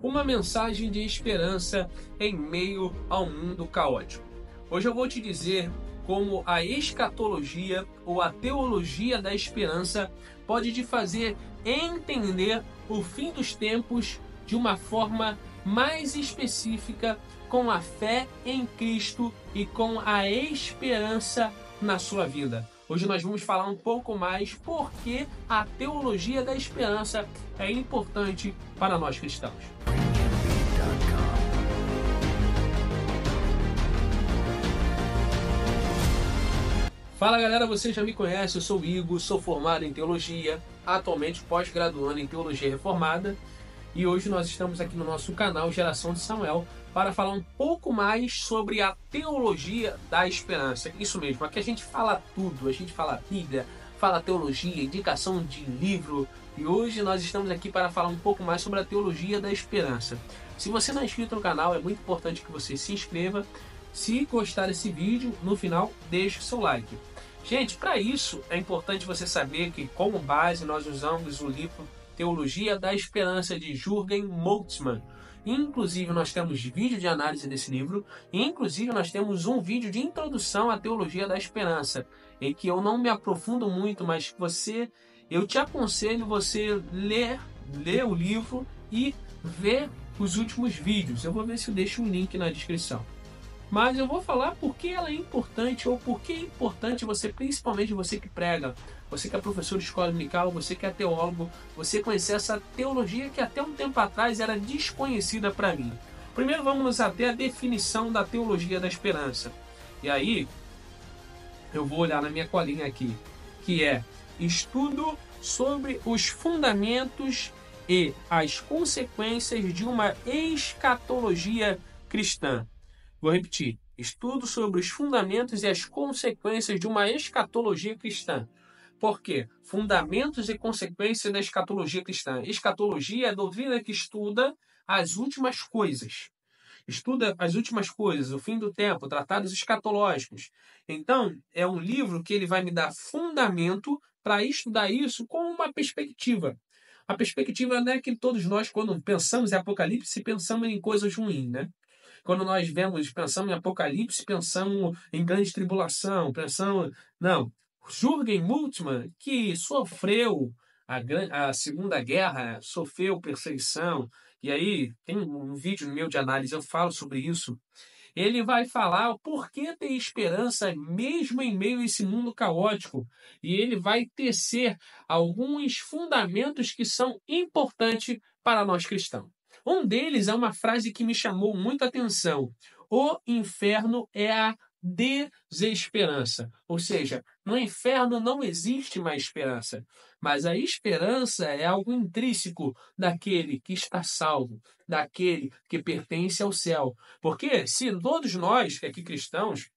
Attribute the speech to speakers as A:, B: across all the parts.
A: uma mensagem de esperança em meio ao mundo caótico. Hoje eu vou te dizer como a escatologia ou a teologia da esperança pode te fazer entender o fim dos tempos de uma forma mais específica, com a fé em Cristo e com a esperança na sua vida. Hoje nós vamos falar um pouco mais por que a teologia da esperança é importante para nós cristãos. Fala galera, você já me conhece, eu sou o Igor, sou formado em teologia, atualmente pós-graduando em teologia reformada, e hoje nós estamos aqui no nosso canal Geração de Samuel para falar um pouco mais sobre a teologia da esperança. Isso mesmo, aqui a gente fala tudo, a gente fala Bíblia, fala teologia, indicação de livro, e hoje nós estamos aqui para falar um pouco mais sobre a teologia da esperança. Se você não é inscrito no canal, é muito importante que você se inscreva. Se gostar desse vídeo, no final, deixe o seu like. Gente, para isso é importante você saber que como base nós usamos o livro Teologia da Esperança de Jürgen Moltmann. Inclusive nós temos vídeo de análise desse livro, e inclusive nós temos um vídeo de introdução à Teologia da Esperança, em que eu não me aprofundo muito, mas eu te aconselho você ler o livro e ver os últimos vídeos. Eu vou ver se eu deixo um link na descrição. Mas eu vou falar por que ela é importante, ou por que é importante você, principalmente você que prega, você que é professor de escola dominical, você que é teólogo, você conhecer essa teologia que até um tempo atrás era desconhecida para mim. Primeiro vamos até a definição da teologia da esperança. E aí, eu vou olhar na minha colinha aqui, que é estudo sobre os fundamentos e as consequências de uma escatologia cristã. Vou repetir. Estudo sobre os fundamentos e as consequências de uma escatologia cristã. Por quê? Fundamentos e consequências da escatologia cristã. Escatologia é a doutrina que estuda as últimas coisas. Estuda as últimas coisas, o fim do tempo, tratados escatológicos. Então, é um livro que ele vai me dar fundamento para estudar isso com uma perspectiva. A perspectiva não é que todos nós, quando pensamos em Apocalipse, pensamos em coisas ruins, né? Quando nós pensamos em Apocalipse, pensamos em grande tribulação, Não. Jürgen Moltmann, que sofreu a Segunda Guerra, sofreu perseguição, e aí tem um vídeo meu de análise, eu falo sobre isso. Ele vai falar o porquê ter esperança mesmo em meio a esse mundo caótico. E ele vai tecer alguns fundamentos que são importantes para nós cristãos. Um deles é uma frase que me chamou muita atenção. O inferno é a desesperança. Ou seja, no inferno não existe mais esperança. Mas a esperança é algo intrínseco daquele que está salvo, daquele que pertence ao céu. Porque se todos nós, aqui cristãos,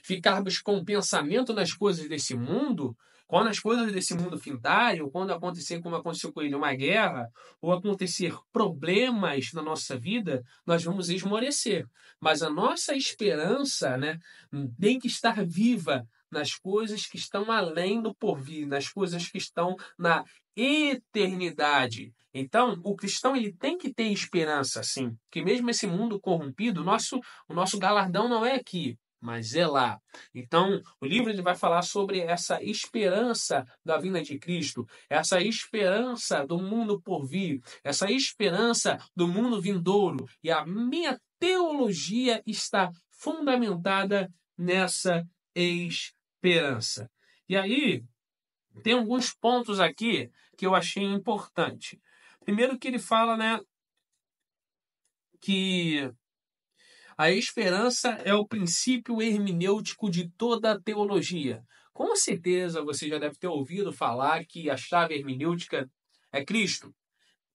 A: ficarmos com o pensamento nas coisas desse mundo, quando as coisas desse mundo findarem, ou quando acontecer como aconteceu com ele, uma guerra, ou acontecer problemas na nossa vida, nós vamos esmorecer. Mas a nossa esperança, né, tem que estar viva nas coisas que estão além do porvir, nas coisas que estão na eternidade. Então, o cristão ele tem que ter esperança, sim, que mesmo esse mundo corrompido, o nosso galardão não é aqui, mas é lá. Então, o livro ele vai falar sobre essa esperança da vinda de Cristo, essa esperança do mundo por vir, essa esperança do mundo vindouro. E a minha teologia está fundamentada nessa esperança. E aí, tem alguns pontos aqui que eu achei importante. Primeiro que ele fala, né, que a esperança é o princípio hermenêutico de toda a teologia. Com certeza você já deve ter ouvido falar que a chave hermenêutica é Cristo.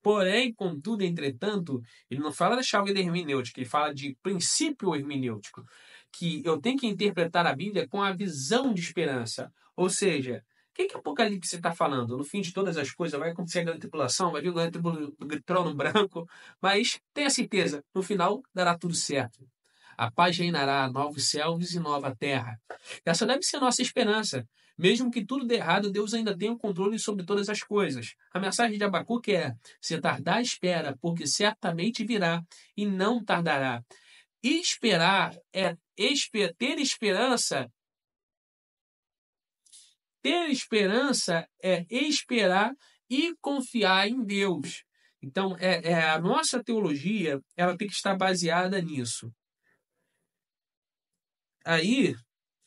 A: Porém, contudo, entretanto, ele não fala da chave da hermenêutica, ele fala de princípio hermenêutico, que eu tenho que interpretar a Bíblia com a visão de esperança. Ou seja, o que Apocalipse está falando? No fim de todas as coisas vai acontecer a grande tribulação, vai vir o grande trono branco, mas tenha certeza, no final dará tudo certo. A paz reinará, novos céus e nova terra. Essa deve ser a nossa esperança. Mesmo que tudo dê errado, Deus ainda tem o controle sobre todas as coisas. A mensagem de Abacuque é: se tardar, espera, porque certamente virá e não tardará. Esperar é ter esperança. Ter esperança é esperar e confiar em Deus. Então, a nossa teologia, ela tem que estar baseada nisso. Aí,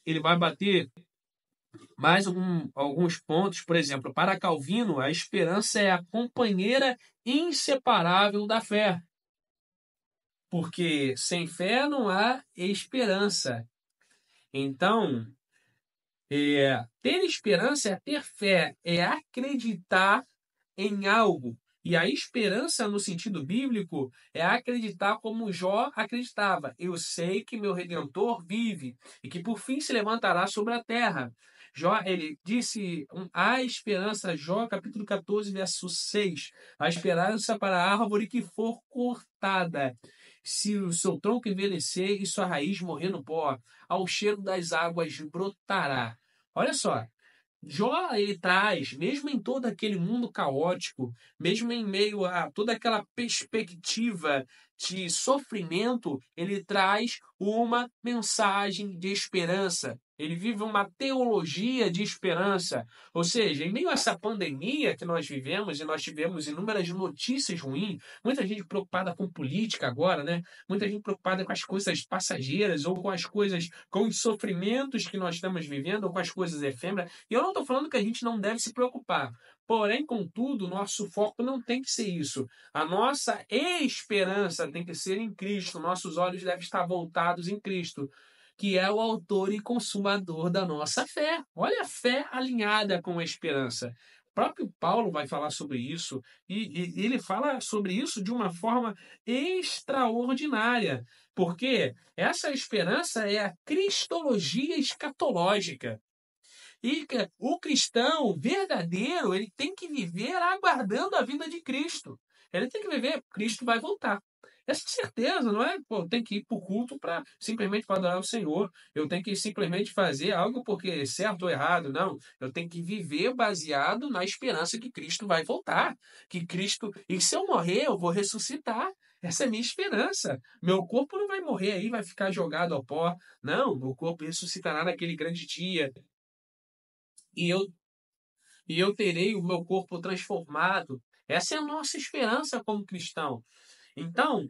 A: ele vai bater mais alguns pontos. Por exemplo, para Calvino, a esperança é a companheira inseparável da fé. Porque sem fé não há esperança. Então, ter esperança é ter fé, é acreditar em algo. E a esperança, no sentido bíblico, é acreditar como Jó acreditava. Eu sei que meu Redentor vive e que por fim se levantará sobre a terra. Jó, ele disse, a esperança, Jó capítulo 14, verso 6, a esperança para a árvore que for cortada. Se o seu tronco envelhecer e sua raiz morrer no pó, ao cheiro das águas brotará. Olha só, Jó, ele traz, mesmo em todo aquele mundo caótico, mesmo em meio a toda aquela perspectiva de sofrimento, ele traz uma mensagem de esperança. Ele vive uma teologia de esperança. Ou seja, em meio a essa pandemia que nós vivemos, e nós tivemos inúmeras notícias ruins, muita gente preocupada com política agora, né? Muita gente preocupada com as coisas passageiras, ou com as coisas, com os sofrimentos que nós estamos vivendo, ou com as coisas efêmeras. E eu não estou falando que a gente não deve se preocupar. Porém, contudo, nosso foco não tem que ser isso. A nossa esperança tem que ser em Cristo. Nossos olhos devem estar voltados em Cristo, que é o autor e consumador da nossa fé. Olha a fé alinhada com a esperança. O próprio Paulo vai falar sobre isso, e ele fala sobre isso de uma forma extraordinária, porque essa esperança é a cristologia escatológica. E o cristão verdadeiro, ele tem que viver aguardando a vinda de Cristo. Ele tem que viver, Cristo vai voltar. Essa certeza, não é? Pô, eu tenho que ir para o culto para simplesmente para adorar o Senhor. Eu tenho que simplesmente fazer algo porque é certo ou errado. Não. Eu tenho que viver baseado na esperança que Cristo vai voltar. Que Cristo. E se eu morrer, eu vou ressuscitar. Essa é a minha esperança. Meu corpo não vai morrer aí, vai ficar jogado ao pó. Não, meu corpo ressuscitará naquele grande dia. E eu, e eu terei o meu corpo transformado. Essa é a nossa esperança como cristão. Então,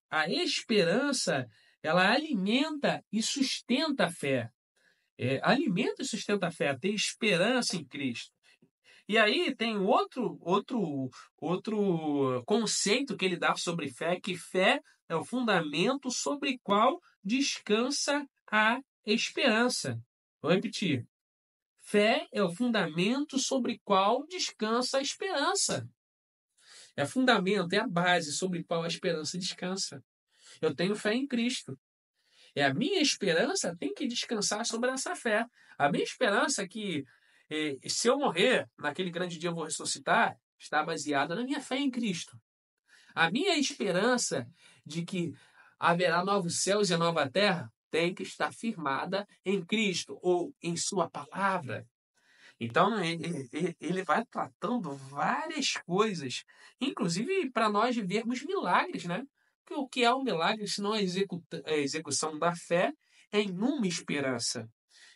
A: a esperança, ela alimenta e sustenta a fé. Alimenta e sustenta a fé, ter esperança em Cristo. E aí tem outro conceito que ele dá sobre fé, que fé é o fundamento sobre qual descansa a esperança. Vou repetir. Fé é o fundamento sobre qual descansa a esperança. É fundamento, é a base sobre qual a esperança descansa. Eu tenho fé em Cristo. A minha esperança tem que descansar sobre essa fé. A minha esperança é que, se eu morrer, naquele grande dia eu vou ressuscitar, está baseada na minha fé em Cristo. A minha esperança de que haverá novos céus e nova terra tem que estar firmada em Cristo ou em Sua palavra. Então, ele vai tratando várias coisas, inclusive para nós vivermos milagres, né? Porque o que é um milagre se não a execução da fé em uma esperança?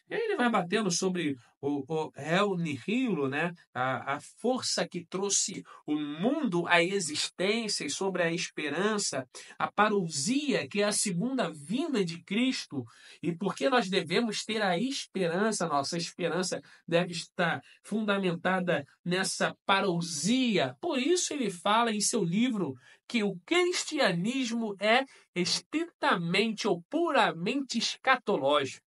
A: E aí ele vai batendo sobre o El Nihilo, né? A força que trouxe o mundo à existência, e sobre a esperança, a parousia, que é a segunda vinda de Cristo. E por que nós devemos ter a esperança? Nossa esperança deve estar fundamentada nessa parousia. Por isso ele fala em seu livro que o cristianismo é estritamente ou puramente escatológico.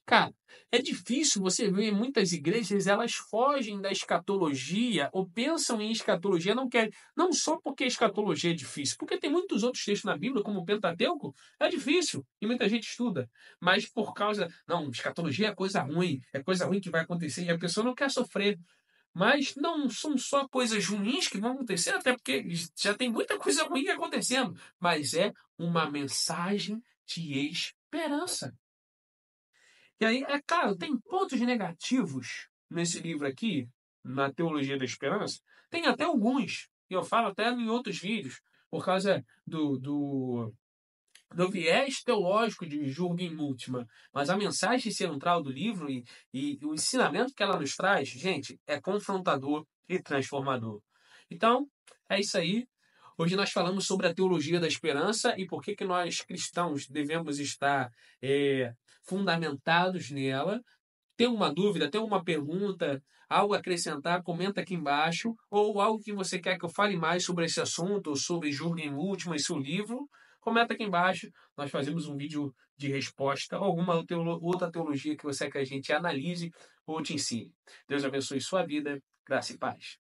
A: Cara, é difícil você ver muitas igrejas, elas fogem da escatologia ou pensam em escatologia, não querem, não só porque a escatologia é difícil, porque tem muitos outros textos na Bíblia, como o Pentateuco, é difícil e muita gente estuda, mas por causa, não, escatologia é coisa ruim que vai acontecer e a pessoa não quer sofrer. Mas não são só coisas ruins que vão acontecer, até porque já tem muita coisa ruim acontecendo, mas é uma mensagem de esperança. E aí, é claro, tem pontos negativos nesse livro aqui, na Teologia da Esperança. Tem até alguns, e eu falo até em outros vídeos, por causa do viés teológico de Jürgen Moltmann. Mas a mensagem central do livro e o ensinamento que ela nos traz, gente, é confrontador e transformador. Então, é isso aí. Hoje nós falamos sobre a teologia da esperança e por que nós cristãos devemos estar fundamentados nela. Tem uma dúvida, tem uma pergunta, algo a acrescentar, comenta aqui embaixo, ou algo que você quer que eu fale mais sobre esse assunto, ou sobre Jürgen Moltmann e seu livro, comenta aqui embaixo. Nós fazemos um vídeo de resposta, ou alguma outra teologia que você quer que a gente analise ou te ensine. Deus abençoe sua vida, graça e paz.